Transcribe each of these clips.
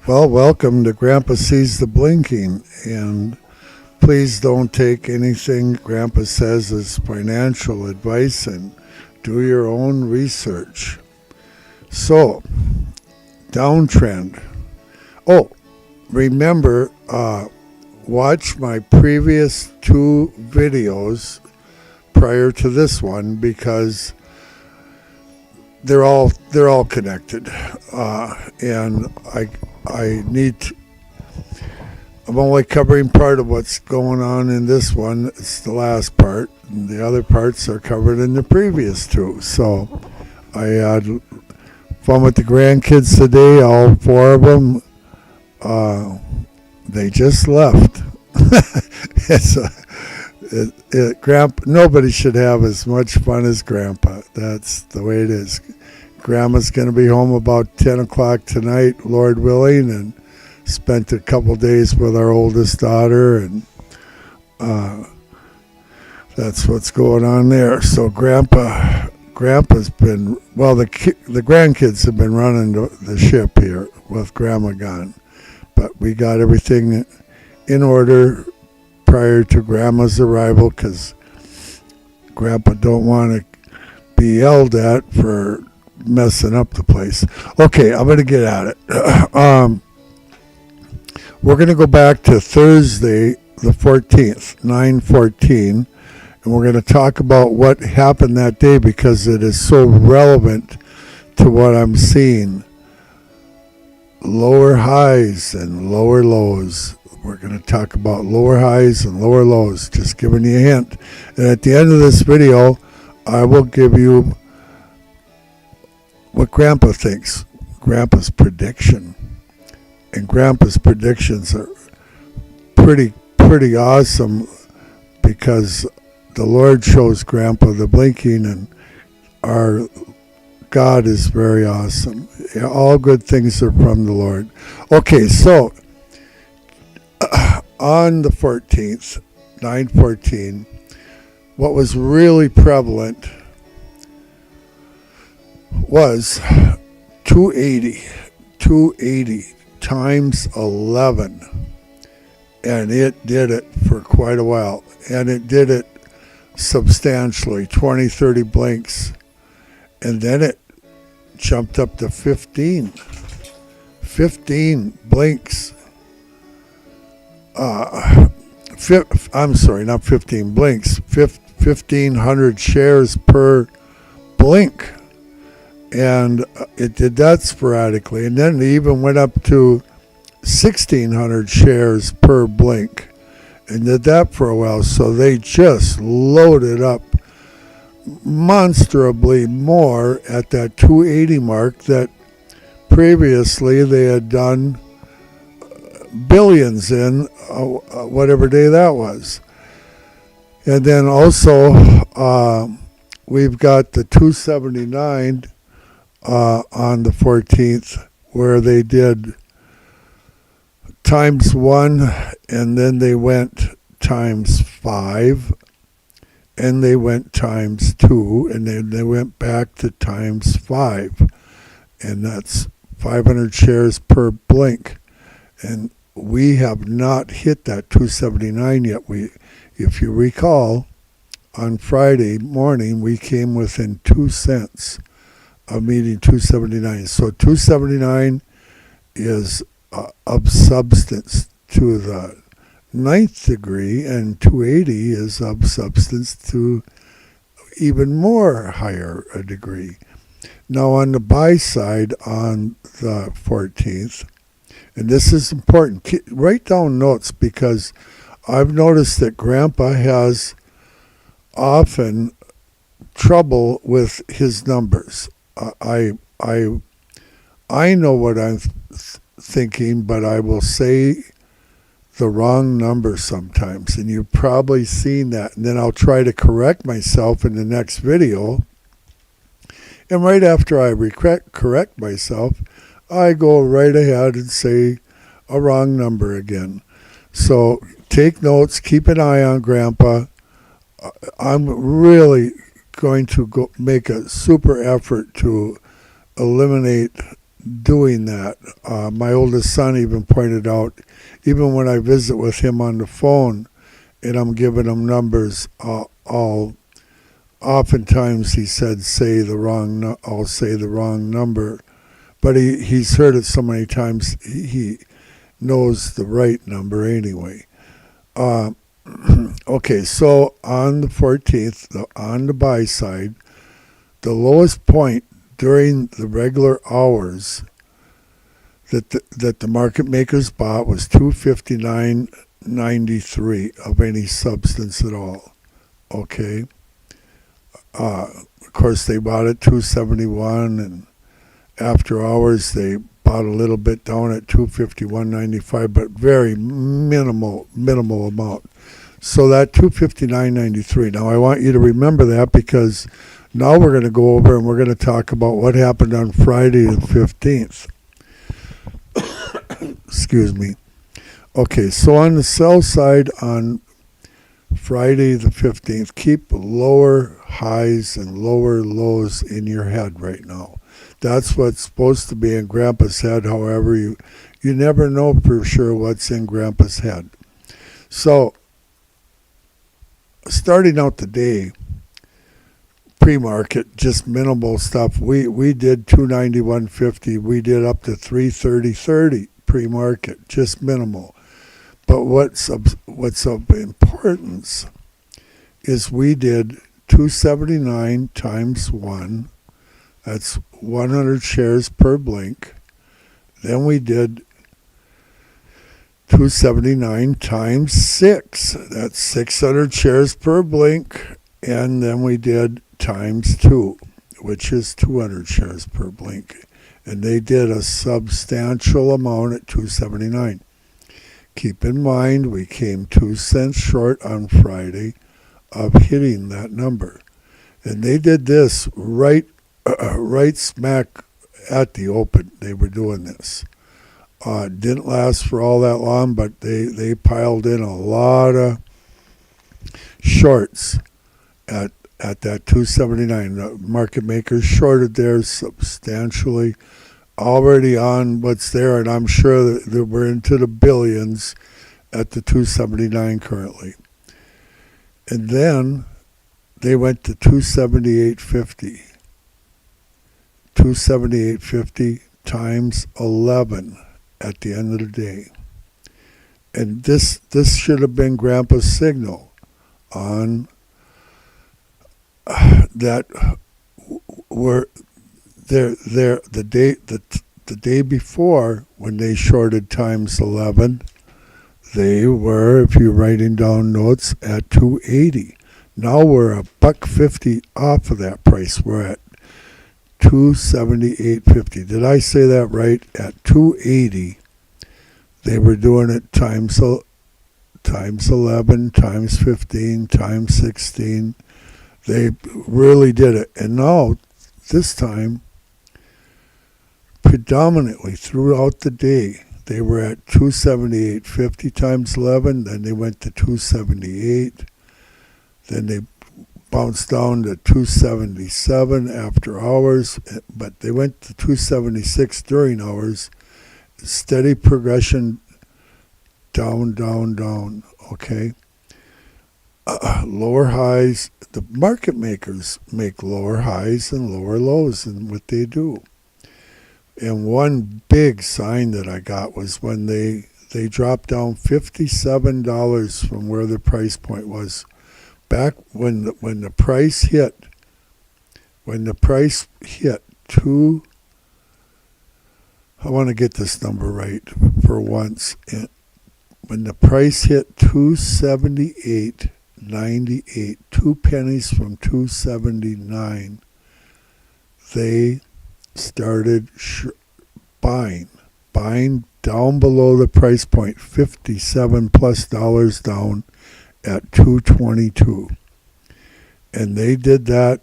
Well, welcome to Grandpa Sees the Blinking, and please don't take anything Grandpa says as financial advice and do your own research. So, downtrend. Oh, remember, watch my previous two videos prior to this one because they're all connected, and I need to, I'm only covering part of what's going on in this one. It's the last part. And the other parts are covered in the previous two. So I had fun with the grandkids today. All four of them, they just left. Nobody should have as much fun as Grandpa. That's the way it is. Grandma's going to be home about 10 o'clock tonight, Lord willing, and spent a couple days with our oldest daughter, and that's what's going on there. So Grandpa's been, well, the grandkids have been running the ship here with Grandma gone, but we got everything in order prior to Grandma's arrival because Grandpa don't want to be yelled at for messing up the place. Okay, I'm going to get at it. We're going to go back to Thursday, the 14th, 9/14, and we're going to talk about what happened that day because it is so relevant to what I'm seeing. Lower highs and lower lows. We're going to talk about lower highs and lower lows, just giving you a hint. And at the end of this video, I will give you what Grandpa thinks, Grandpa's prediction. And Grandpa's predictions are pretty awesome because the Lord shows Grandpa the blinking, and our God is very awesome. All good things are from the Lord. Okay, so on the 14th, 9/14, what was really prevalent was 280 times 11, and it did it for quite a while, and it did it substantially, 20-30 blinks, and then it jumped up to 15 blinks. I'm sorry, not 15 blinks, 1,500 shares per blink. And it did that sporadically. And then it even went up to 1,600 shares per blink and did that for a while. So they just loaded up monstrously more at that 280 mark that previously they had done billions in whatever day that was. And then also we've got the 279 on the 14th where they did times 1 and then they went times 5 and they went times 2 and then they went back to times 5, and that's 500 shares per blink. And we have not hit that 279 yet. If you recall, on Friday morning we came within 2 cents of meeting 279. So 279 is of substance to the 9th degree, and 280 is of substance to even more higher a degree. Now on the buy side on the 14th, and this is important, write down notes because I've noticed that Grandpa has often trouble with his numbers. I know what I'm thinking, but I will say the wrong number sometimes, and you've probably seen that. And then I'll try to correct myself in the next video. And right after I correct myself, I go right ahead and say a wrong number again. So take notes, keep an eye on Grandpa. I'm really going to make a super effort to eliminate doing that. My oldest son even pointed out, even when I visit with him on the phone and I'm giving him numbers, oftentimes he said, I'll say the wrong number. But he's heard it so many times, he knows the right number anyway. Okay, so on the 14th, on the buy side, the lowest point during the regular hours that the market makers bought was 259.93 of any substance at all. Okay. Of course, they bought at 271, and after hours they bought a little bit down at 251.95, but very minimal amount. So that 259.93. Now I want you to remember that, because now we're going to go over and we're going to talk about what happened on Friday the 15th. Excuse me. Okay, so on the sell side on Friday the 15th, keep lower highs and lower lows in your head right now. That's what's supposed to be in Grandpa's head. However, you never know for sure what's in Grandpa's head. So, starting out the day, pre-market, just minimal stuff. We did 291.50. We did up to 330.30 pre-market, just minimal. But what's of importance is we did 279 times 1. That's 100 shares per blink. Then we did 279 times 6. That's 600 shares per blink. And then we did times 2, which is 200 shares per blink. And they did a substantial amount at 279. Keep in mind, we came 2 cents short on Friday of hitting that number. And they did this right smack at the open. They were doing this. Didn't last for all that long, but they piled in a lot of shorts at that 279. The market makers shorted there substantially, already on what's there, and I'm sure that we're into the billions at the 279 currently. And then they went to 278.50. 278.50 times 11 at the end of the day. And this should have been Grandpa's signal on that were there the day before, when they shorted times 11, they were, if you're writing down notes, at 280. Now we're $1.50 off of that price. We're at 278.50. Did I say that right? At 280, they were doing it times 11, times 15, times 16. They really did it. And now, this time, predominantly throughout the day, they were at 278.50 times 11. Then they went to 278. Then they bounced down to 277 after hours, but they went to 276 during hours. Steady progression, down, down, down, okay? Lower highs, the market makers make lower highs and lower lows in what they do. And one big sign that I got was when they dropped down $57 from where the price point was. Back when the price hit two, I want to get this number right for once. When the price hit 278.98, 2 pennies from 279, they started buying down below the price point, $57 plus down at 222. And they did that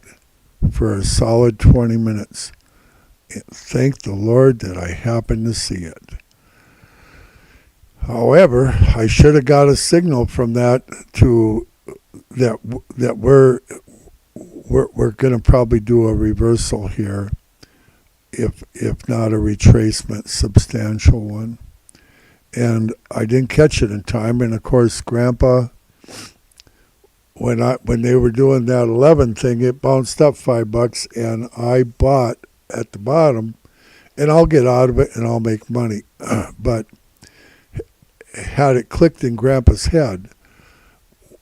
for a solid 20 minutes. Thank the Lord that I happened to see it. However, I should have got a signal from that that we're going to probably do a reversal here if not a retracement, substantial one. And I didn't catch it in time. And of course, Grandpa, when they were doing that 11 thing, it bounced up $5, and I bought at the bottom, and I'll get out of it and I'll make money. But had it clicked in Grandpa's head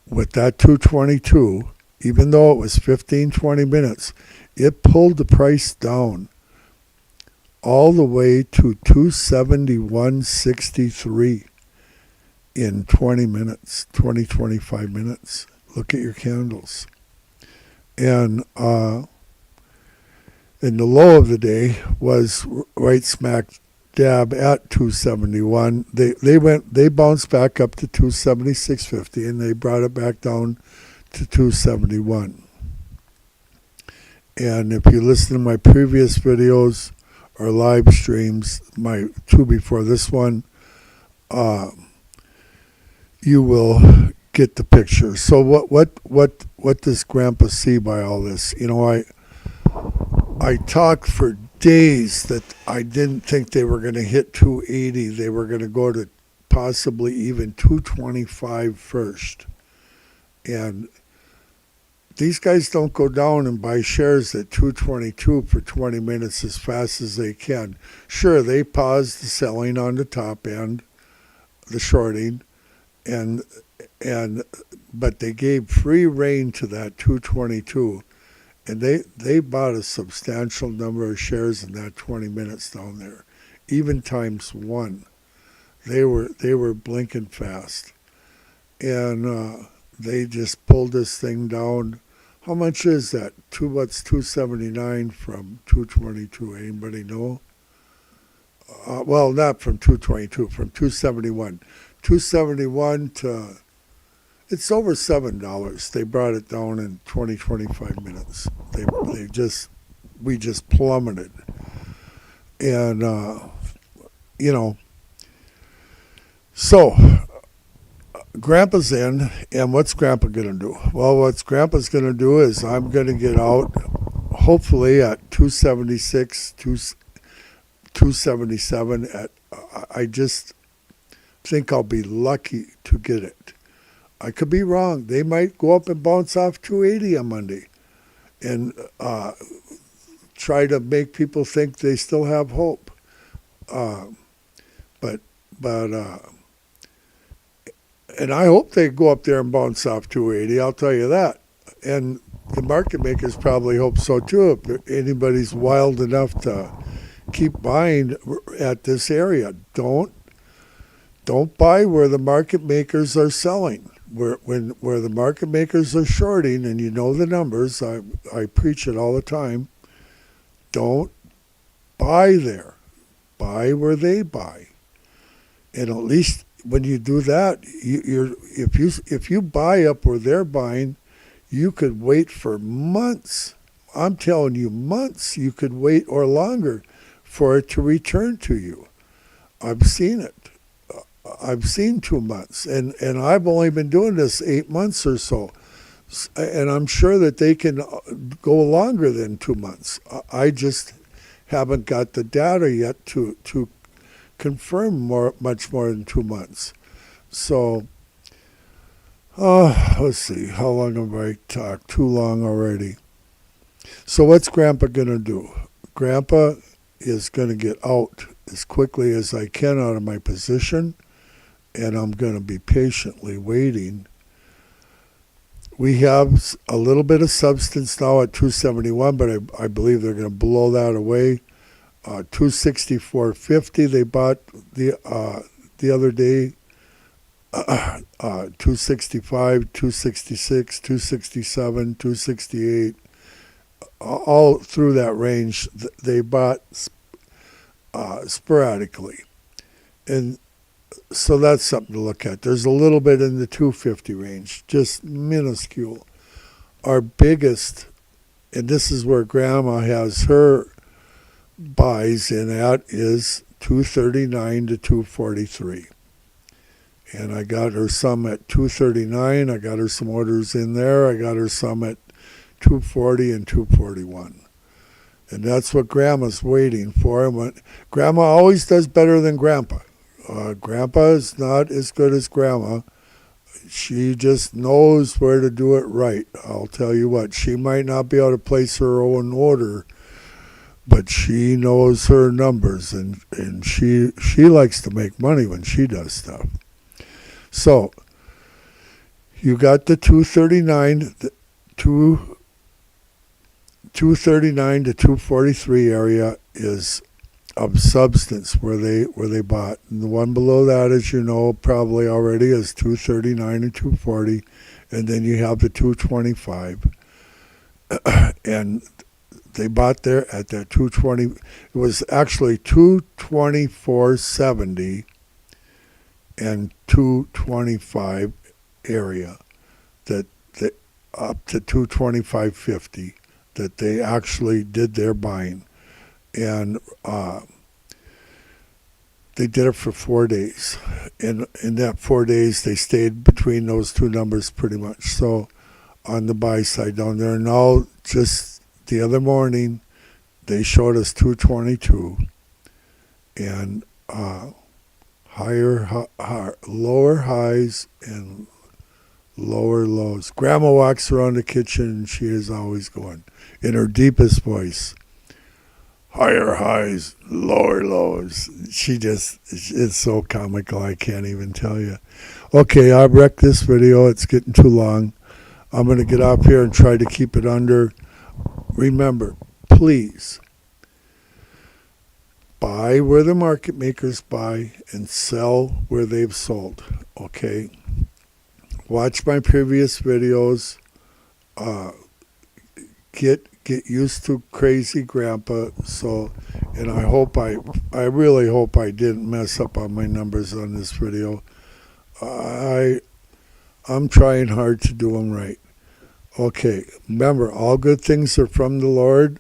with that 222, even though it was 15, 20 minutes, it pulled the price down all the way to 271.63 in 20 minutes, 25 minutes. Look at your candles. And in the low of the day was right smack dab at 271. They bounced back up to 276.50, and they brought it back down to 271. And if you listen to my previous videos or live streams, my two before this one, you will get the picture. So what does Grandpa see by all this? You know, I talked for days that I didn't think they were going to hit 280. They were going to go to possibly even 225 first. And these guys don't go down and buy shares at 222 for 20 minutes as fast as they can. Sure, they paused the selling on the top end, the shorting, but they gave free rein to that 222, and they bought a substantial number of shares in that 20 minutes down there, even times one. They were blinking fast, and they just pulled this thing down. How much is that? What's 279 from 222? Anybody know? Well, not from 222, from 271. 271 to, it's over $7. They brought it down in 25 minutes. We just plummeted. And, you know, so Grandpa's in, and what's Grandpa going to do? Well, what Grandpa's going to do is I'm going to get out, hopefully at 276, 277. I just think I'll be lucky to get it. I could be wrong. They might go up and bounce off 280 on Monday and try to make people think they still have hope. And I hope they go up there and bounce off 280, I'll tell you that. And the market makers probably hope so too, if anybody's wild enough to keep buying at this area. Don't buy where the market makers are selling. Where the market makers are shorting, and you know the numbers, I preach it all the time, don't buy there. Buy where they buy. And at least when you do that, if you buy up where they're buying, you could wait for months. I'm telling you, months. You could wait or longer for it to return to you. I've seen it. I've seen 2 months, and I've only been doing this 8 months or so, and I'm sure that they can go longer than 2 months. I just haven't got the data yet to confirm much more than 2 months. So, let's see, how long have I talked? Too long already. So what's Grandpa going to do? Grandpa is going to get out as quickly as I can out of my position, and I'm going to be patiently waiting. We have a little bit of substance now at 271, but I believe they're going to blow that away. 264.50 they bought the other day. 265, 266, 267, 268. All through that range, they bought sporadically. And so that's something to look at. There's a little bit in the 250 range, just minuscule. Our biggest, and this is where Grandma has her buys in at, is 239 to 243. And I got her some at 239. I got her some orders in there. I got her some at 240 and 241. And that's what Grandma's waiting for. And Grandma always does better than Grandpa. Grandpa is not as good as Grandma. She just knows where to do it right. I'll tell you what, she might not be able to place her own order, but she knows her numbers, and she likes to make money when she does stuff. So you got the 239, 239 to 243 area is of substance where they bought. And the one below that, as you know probably already, is 239 and 240, and then you have the 225. And they bought there at that 220. It was actually 224.70 and 225 area, that up to 225.50 that they actually did their buying. And they did it for 4 days. And in that 4 days, they stayed between those two numbers pretty much. So on the buy side down there. Now, just the other morning, they showed us 222 and lower highs and lower lows. Grandma walks around the kitchen and she is always going in her deepest voice, higher highs, lower lows. It's so comical, I can't even tell you. Okay, I've wrecked this video. It's getting too long. I'm going to get up here and try to keep it under. Remember, please, buy where the market makers buy and sell where they've sold, okay? Watch my previous videos. Get used to crazy Grandpa. So, and I really hope I didn't mess up on my numbers on this video. I'm trying hard to do them right. Okay, remember, all good things are from the Lord,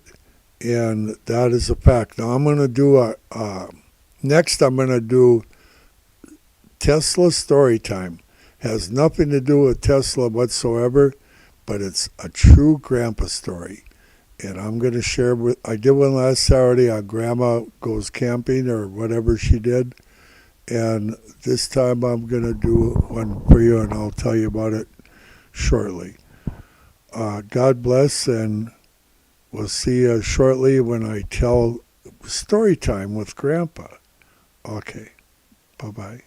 and that is a fact. Now I'm going to do next I'm going to do Tesla story time. Has nothing to do with Tesla whatsoever, but it's a true Grandpa story. And I'm going to share I did one last Saturday on Grandma Goes Camping or whatever she did. And this time I'm going to do one for you, and I'll tell you about it shortly. God bless, and we'll see you shortly when I tell story time with Grandpa. Okay, bye-bye.